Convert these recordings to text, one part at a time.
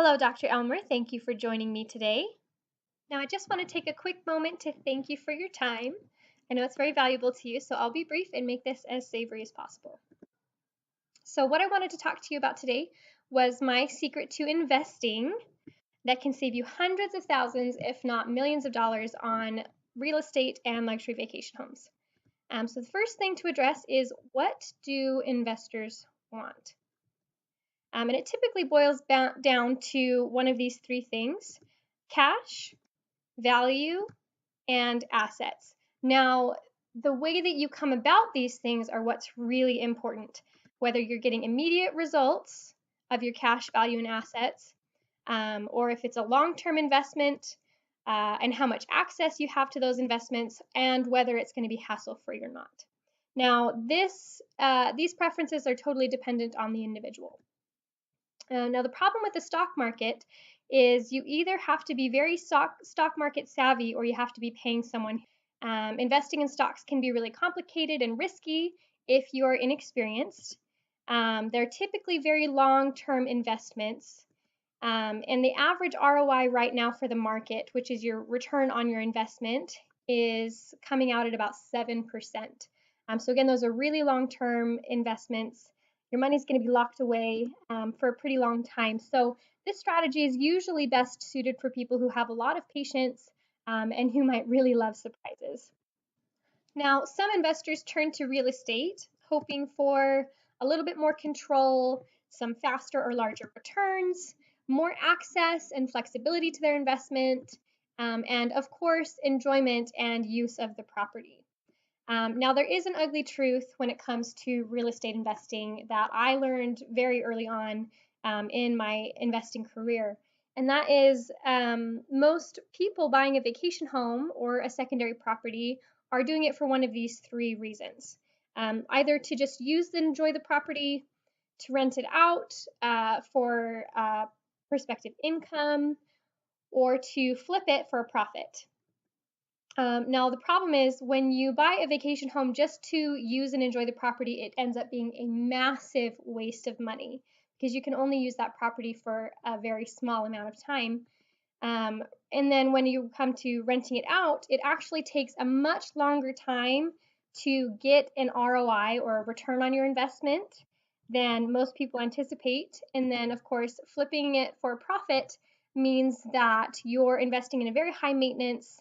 Hello, Dr. Elmer. Thank you for joining me today. Now, I just want to take a quick moment to thank you for your time. I know it's very valuable to you, so I'll be brief and make this as savory as possible. So, what I wanted to talk to you about today was my secret to investing that can save you hundreds of thousands, if not millions of dollars on real estate and luxury vacation homes. So, the first thing to address is, what do investors want? And it typically boils down to one of these three things: cash, value, and assets. Now, the way that you come about these things are what's really important. Whether you're getting immediate results of your cash, value, and assets, or if it's a long-term investment, and how much access you have to those investments, and whether it's going to be hassle-free or not. Now, these preferences are totally dependent on the individual. Now, the problem with the stock market is you either have to be very stock market savvy, or you have to be paying someone. Investing in stocks can be really complicated and risky if you're inexperienced. They're typically very long-term investments. And the average ROI right now for the market, which is your return on your investment, is coming out at about 7%. So again, those are really long-term investments. Your money's going to be locked away for a pretty long time. So this strategy is usually best suited for people who have a lot of patience and who might really love surprises. Now, some investors turn to real estate hoping for a little bit more control, some faster or larger returns, more access and flexibility to their investment, and of course, enjoyment and use of the property. Now, there is an ugly truth when it comes to real estate investing that I learned very early on in my investing career. And that is most people buying a vacation home or a secondary property are doing it for one of these three reasons. Either to just use and enjoy the property, to rent it out for prospective income, or to flip it for a profit. Now, the problem is when you buy a vacation home just to use and enjoy the property, it ends up being a massive waste of money because you can only use that property for a very small amount of time. And then when you come to renting it out, it actually takes a much longer time to get an ROI or a return on your investment than most people anticipate. And then, of course, flipping it for a profit means that you're investing in a very high maintenance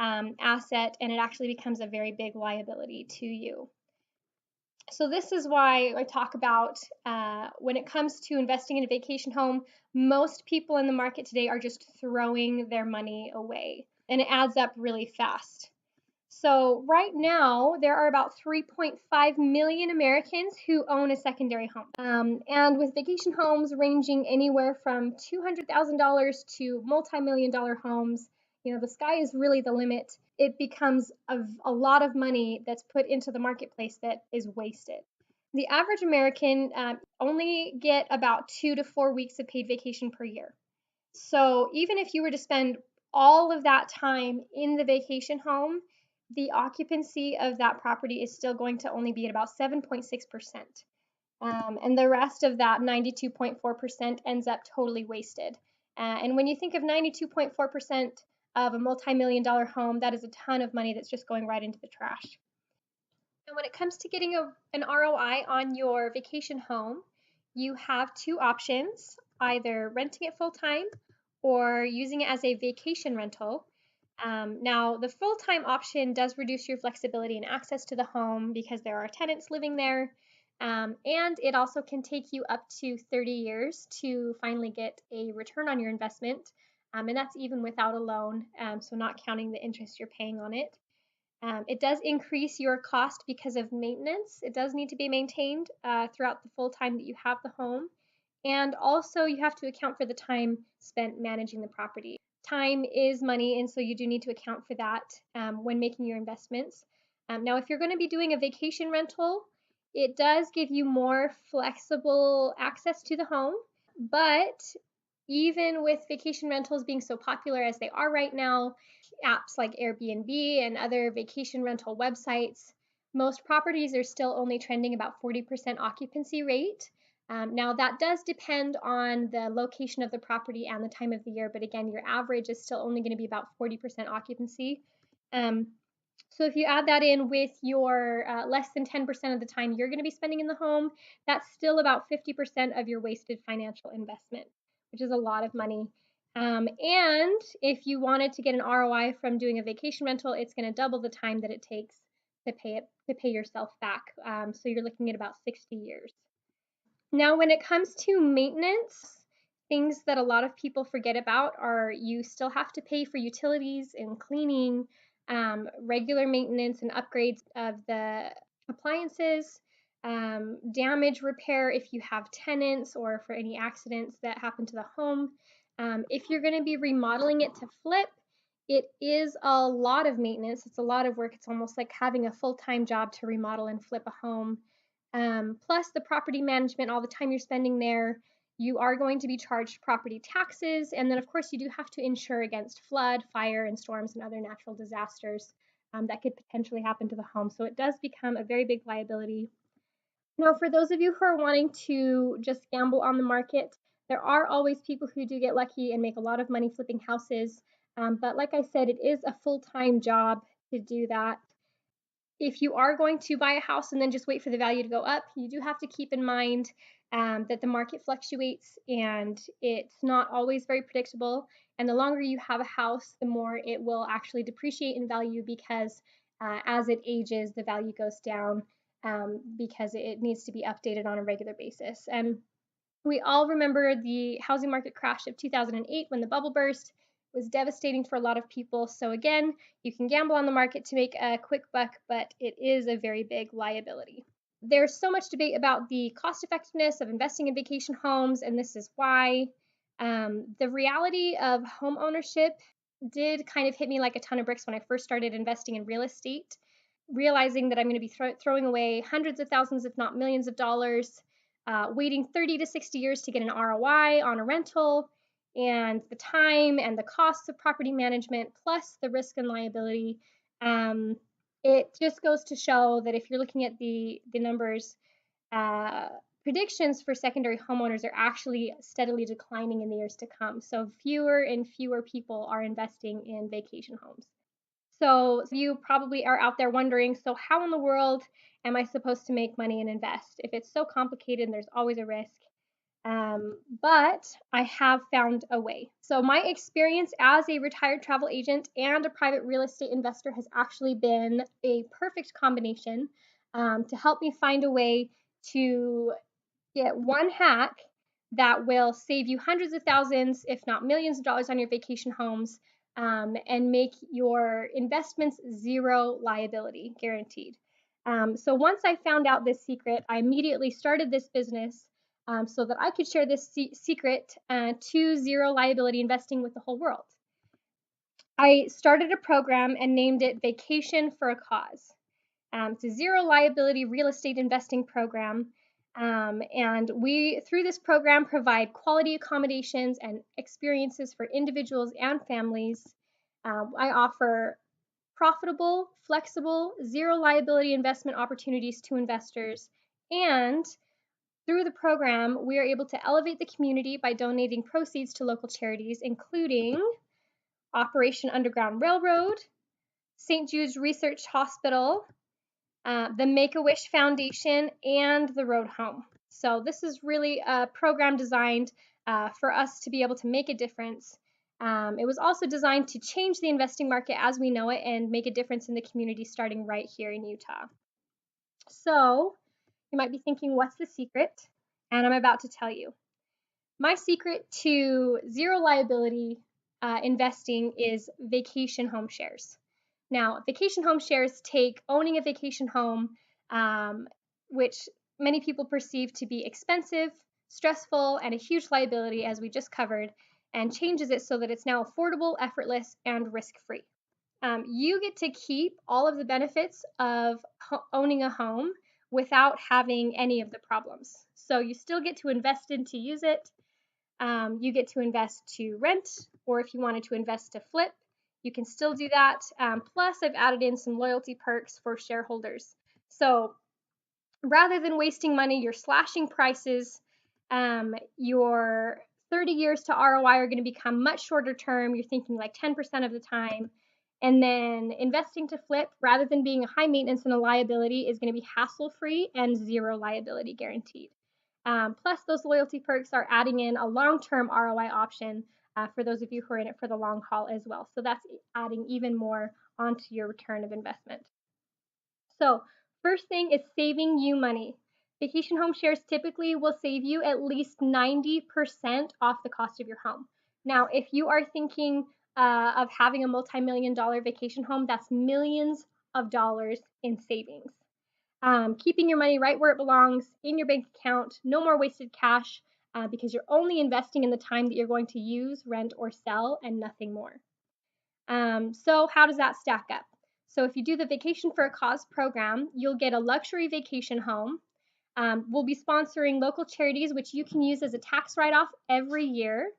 asset, and it actually becomes a very big liability to you. So this is why I talk about when it comes to investing in a vacation home, most people in the market today are just throwing their money away, and it adds up really fast. So right now, there are about 3.5 million Americans who own a secondary home. And with vacation homes ranging anywhere from $200,000 to multi-million-dollar homes, the sky is really the limit. It becomes a lot of money that's put into the marketplace that is wasted. The average American only get about 2 to 4 weeks of paid vacation per year. So even if you were to spend all of that time in the vacation home, the occupancy of that property is still going to only be at about 7.6%. And the rest of that 92.4% ends up totally wasted. And when you think of 92.4% of a multi-million-dollar home, that is a ton of money that's just going right into the trash. And when it comes to getting an ROI on your vacation home, you have two options: either renting it full-time or using it as a vacation rental. Now, the full-time option does reduce your flexibility and access to the home because there are tenants living there, and it also can take you up to 30 years to finally get a return on your investment, and that's even without a loan, so not counting the interest you're paying on it. It does increase your cost because of maintenance. It does need to be maintained throughout the full time that you have the home, and also you have to account for the time spent managing the property. Time is money, and so you do need to account for that when making your investments. Now, if you're going to be doing a vacation rental, it does give you more flexible access to the home, but even with vacation rentals being so popular as they are right now, apps like Airbnb and other vacation rental websites, most properties are still only trending about 40% occupancy rate. Now, that does depend on the location of the property and the time of the year, but again, your average is still only going to be about 40% occupancy. Um, so if you add that in with your less than 10% of the time you're going to be spending in the home, that's still about 50% of your wasted financial investment, which is a lot of money. And if you wanted to get an ROI from doing a vacation rental, it's going to double the time that it takes to pay yourself back. So you're looking at about 60 years. Now, when it comes to maintenance, things that a lot of people forget about are you still have to pay for utilities and cleaning, regular maintenance and upgrades of the appliances, damage repair if you have tenants or for any accidents that happen to the home. If you're going to be remodeling it to flip, it is a lot of maintenance. It's a lot of work. It's almost like having a full-time job to remodel and flip a home. Plus the property management, all the time you're spending there, you are going to be charged property taxes. And then, of course, you do have to insure against flood, fire, and storms and other natural disasters that could potentially happen to the home. So it does become a very big liability. Now, for those of you who are wanting to just gamble on the market, there are always people who do get lucky and make a lot of money flipping houses. But like I said, it is a full-time job to do that. If you are going to buy a house and then just wait for the value to go up, you do have to keep in mind that the market fluctuates and it's not always very predictable. And the longer you have a house, the more it will actually depreciate in value because as it ages, the value goes down because it needs to be updated on a regular basis. And we all remember the housing market crash of 2008 when the bubble burst. It was devastating for a lot of people. So again, you can gamble on the market to make a quick buck, but it is a very big liability. There's so much debate about the cost effectiveness of investing in vacation homes, and this is why. The reality of home ownership did kind of hit me like a ton of bricks when I first started investing in real estate, realizing that I'm going to be throwing away hundreds of thousands, if not millions of dollars, waiting 30 to 60 years to get an ROI on a rental, and the time and the costs of property management, plus the risk and liability. It just goes to show that if you're looking at the numbers, uh, predictions for secondary homeowners are actually steadily declining in the years to come. So fewer and fewer people are investing in vacation homes. So you probably are out there wondering, so how in the world am I supposed to make money and invest? If it's so complicated, there's always a risk. But I have found a way. So my experience as a retired travel agent and a private real estate investor has actually been a perfect combination to help me find a way to get one hack that will save you hundreds of thousands, if not millions of dollars on your vacation homes and make your investments zero liability guaranteed. So once I found out this secret, I immediately started this business so that I could share this secret to zero liability investing with the whole world. I started a program and named it Vacation for a Cause. It's a zero liability real estate investing program. And we, through this program, provide quality accommodations and experiences for individuals and families. I offer profitable, flexible, zero liability investment opportunities to investors. And through the program, we are able to elevate the community by donating proceeds to local charities, including Operation Underground Railroad, St. Jude's Research Hospital, the Make-A-Wish Foundation, and the Road Home. So this is really a program designed for us to be able to make a difference. It was also designed to change the investing market as we know it and make a difference in the community starting right here in Utah. So you might be thinking, what's the secret? And I'm about to tell you. My secret to zero liability investing is vacation home shares. Now, vacation home shares take owning a vacation home, which many people perceive to be expensive, stressful, and a huge liability, as we just covered, and changes it so that it's now affordable, effortless, and risk-free. You get to keep all of the benefits of owning a home without having any of the problems. So you still get to invest in to use it. You get to invest to rent, or if you wanted to invest to flip, you can still do that. Plus, I've added in some loyalty perks for shareholders. So rather than wasting money, you're slashing prices Your 30 years to ROI are going to become much shorter term. You're thinking like 10% of the time. And then investing to flip, rather than being a high maintenance and a liability, is going to be hassle free and zero liability guaranteed. Plus, those loyalty perks are adding in a long term ROI option for those of you who are in it for the long haul as well. So that's adding even more onto your return of investment. So, first thing is saving you money. Vacation home shares typically will save you at least 90% off the cost of your home. Now, if you are thinking of having a multi-million-dollar vacation home, that's millions of dollars in savings. Keeping your money right where it belongs in your bank account, no more wasted cash because you're only investing in the time that you're going to use, rent, or sell, and nothing more. So how does that stack up? So if you do the Vacation for a Cause program, you'll get a luxury vacation home. We'll be sponsoring local charities, which you can use as a tax write-off every year.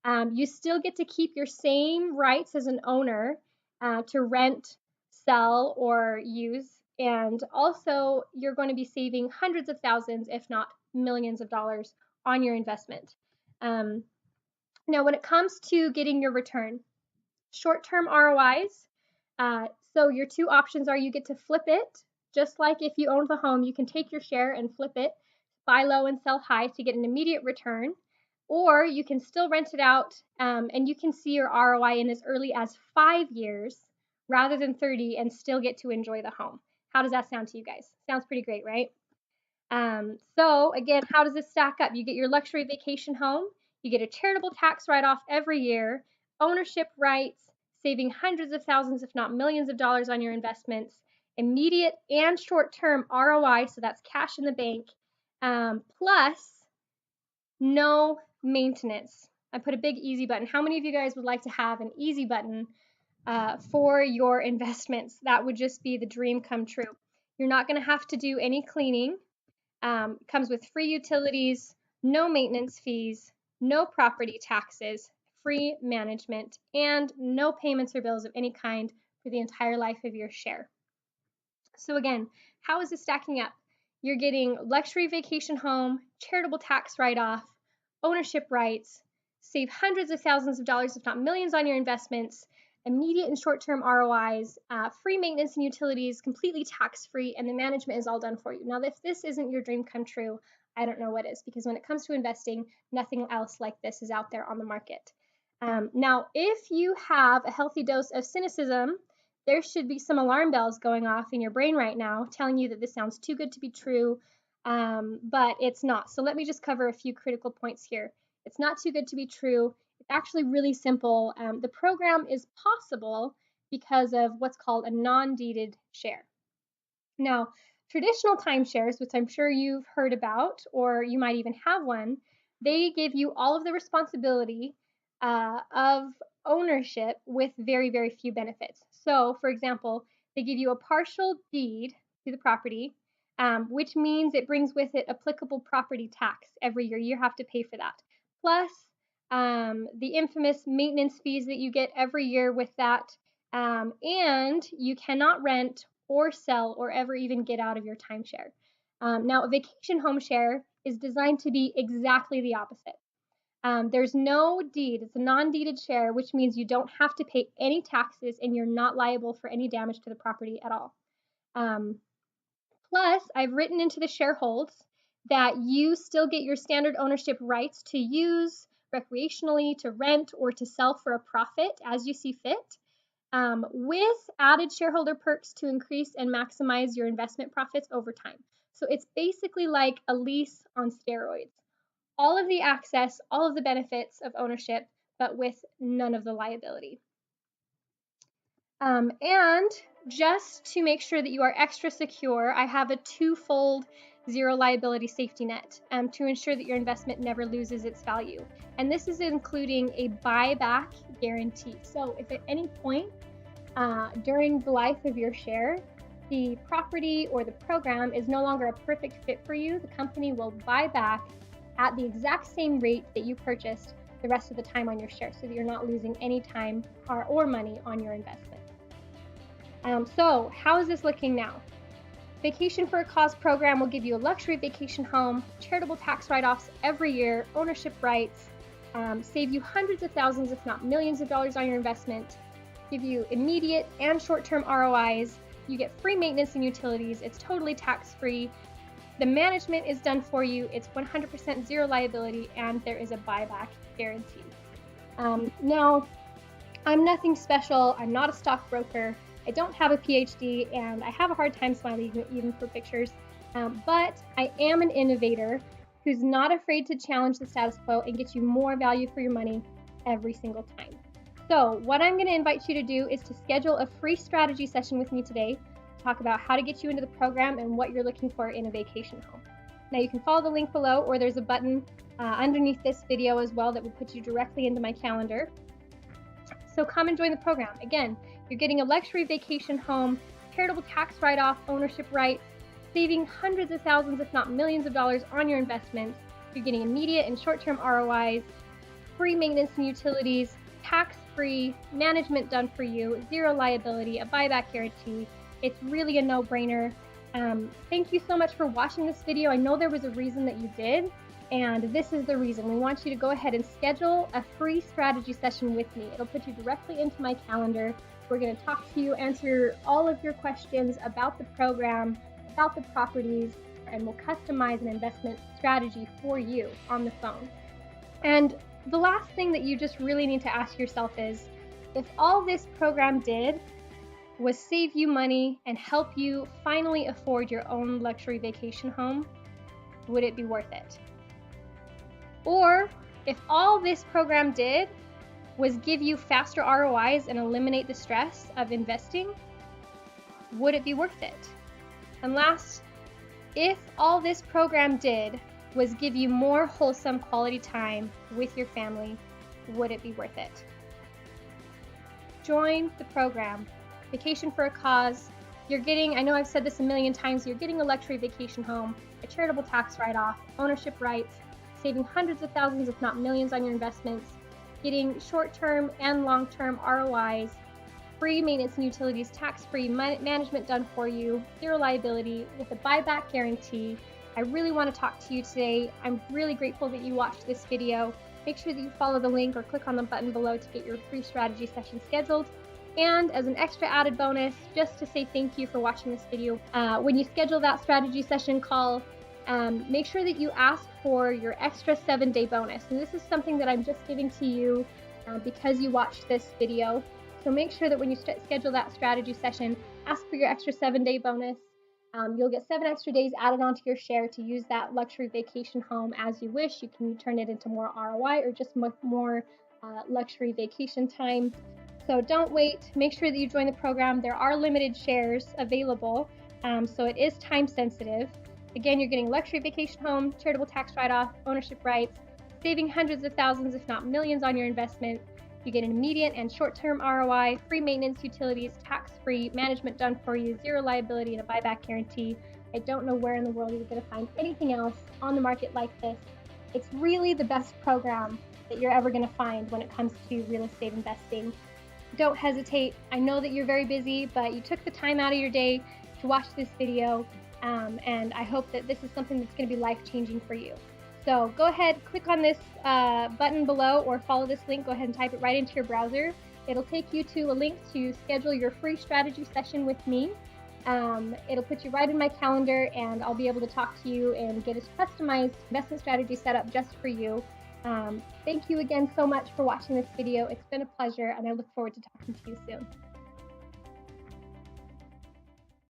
You still get to keep your same rights as an owner to rent, sell, or use. And also, you're going to be saving hundreds of thousands, if not millions of dollars on your investment. Now, when it comes to getting your return, short-term ROIs. So your two options are you get to flip it, just like if you owned the home, you can take your share and flip it, buy low and sell high to get an immediate return, or you can still rent it out and you can see your ROI in as early as 5 years rather than 30 and still get to enjoy the home. How does that sound to you guys? Sounds pretty great, right? So again, how does this stack up? You get your luxury vacation home, you get a charitable tax write-off every year, ownership rights, saving hundreds of thousands, if not millions of dollars on your investments, immediate and short-term ROI, so that's cash in the bank, plus no maintenance. I put a big easy button. How many of you guys would like to have an easy button for your investments? That would just be the dream come true. You're not going to have to do any cleaning. Comes with free utilities, no maintenance fees, no property taxes, free management, and no payments or bills of any kind for the entire life of your share. So again, how is this stacking up? You're getting luxury vacation home, charitable tax write-off, ownership rights, save hundreds of thousands of dollars, if not millions, on your investments, immediate and short-term ROIs, free maintenance and utilities, completely tax-free, and the management is all done for you. Now, if this isn't your dream come true, I don't know what is, because when it comes to investing, nothing else like this is out there on the market. Now, if you have a healthy dose of cynicism, there should be some alarm bells going off in your brain right now telling you that this sounds too good to be true, but it's not. So let me just cover a few critical points here. It's not too good to be true. It's actually really simple. The program is possible because of what's called a non-deeded share. Now, traditional timeshares, which I'm sure you've heard about, or you might even have one, they give you all of the responsibility of ownership with very, very few benefits. So, for example, they give you a partial deed to the property, which means it brings with it applicable property tax every year. You have to pay for that. Plus, the infamous maintenance fees that you get every year with that. And you cannot rent or sell or ever even get out of your timeshare. Now, a vacation home share is designed to be exactly the opposite. There's no deed. It's a non-deeded share, which means you don't have to pay any taxes and you're not liable for any damage to the property at all. Plus, I've written into the shareholds that you still get your standard ownership rights to use recreationally, to rent, or to sell for a profit as you see fit, with added shareholder perks to increase and maximize your investment profits over time. So it's basically like a lease on steroids. All of the access, all of the benefits of ownership, but with none of the liability. And just to make sure that you are extra secure, I have a twofold zero liability safety net to ensure that your investment never loses its value. And this is including a buyback guarantee. So if at any point during the life of your share, the property or the program is no longer a perfect fit for you, the company will buy back at the exact same rate that you purchased the rest of the time on your share, so that you're not losing any time or money on your investment. So how is this looking now? Vacation for a Cause program will give you a luxury vacation home, charitable tax write-offs every year, ownership rights, save you hundreds of thousands, if not millions of dollars on your investment, give you immediate and short-term ROIs, you get free maintenance and utilities, it's totally tax-free, the management is done for you, it's 100% zero liability, and there is a buyback guarantee. Now, I'm nothing special, I'm not a stockbroker, I don't have a PhD, and I have a hard time smiling even for pictures, but I am an innovator who's not afraid to challenge the status quo and get you more value for your money every single time. So what I'm going to invite you to do is to schedule a free strategy session with me today to talk about how to get you into the program and what you're looking for in a vacation home. Now you can follow the link below, or there's a button underneath this video as well that will put you directly into my calendar. So come and join the program. Again, you're getting a luxury vacation home, charitable tax write-off, ownership rights, saving hundreds of thousands, if not millions of dollars on your investments. You're getting immediate and short-term ROIs, free maintenance and utilities, tax-free, management done for you, zero liability, a buyback guarantee. It's really a no-brainer. Thank you so much for watching this video. I know there was a reason that you did, and this is the reason. We want you to go ahead and schedule a free strategy session with me. It'll put you directly into my calendar. We're going to talk to you, answer all of your questions about the program, about the properties, and we'll customize an investment strategy for you on the phone. And the last thing that you just really need to ask yourself is, if all this program did was save you money and help you finally afford your own luxury vacation home, would it be worth it? Or if all this program did was give you faster ROIs and eliminate the stress of investing, would it be worth it? And last, if all this program did was give you more wholesome quality time with your family, would it be worth it? Join the program. Vacation for a Cause. You're getting, I know I've said this a million times, you're getting a luxury vacation home, a charitable tax write-off, ownership rights, saving hundreds of thousands, if not millions on your investments, getting short-term and long-term ROIs, free maintenance and utilities, tax-free, management done for you, zero liability, with a buyback guarantee. I really want to talk to you today. I'm really grateful that you watched this video. Make sure that you follow the link or click on the button below to get your free strategy session scheduled. And as an extra added bonus, just to say thank you for watching this video, when you schedule that strategy session call, make sure that you ask for your extra 7-day bonus. And this is something that I'm just giving to you because you watched this video. So make sure that when you schedule that strategy session, ask for your extra 7-day bonus. You'll get 7 extra days added onto your share to use that luxury vacation home as you wish. You can turn it into more ROI or just more luxury vacation time. So don't wait. Make sure that you join the program. There are limited shares available, so it is time sensitive. Again, you're getting luxury vacation home, charitable tax write-off, ownership rights, saving hundreds of thousands, if not millions on your investment. You get an immediate and short-term ROI, free maintenance, utilities, tax-free, management done for you, zero liability, and a buyback guarantee. I don't know where in the world you're going to find anything else on the market like this. It's really the best program that you're ever going to find when it comes to real estate investing. Don't hesitate. I know that you're very busy, but you took the time out of your day to watch this video, and I hope that this is something that's going to be life-changing for you. So go ahead, click on this button below or follow this link. Go ahead and type it right into your browser. It'll take you to a link to schedule your free strategy session with me. It'll put you right in my calendar, and I'll be able to talk to you and get a customized investment strategy set up just for you. Thank you again so much for watching this video. It's been a pleasure, and I look forward to talking to you soon.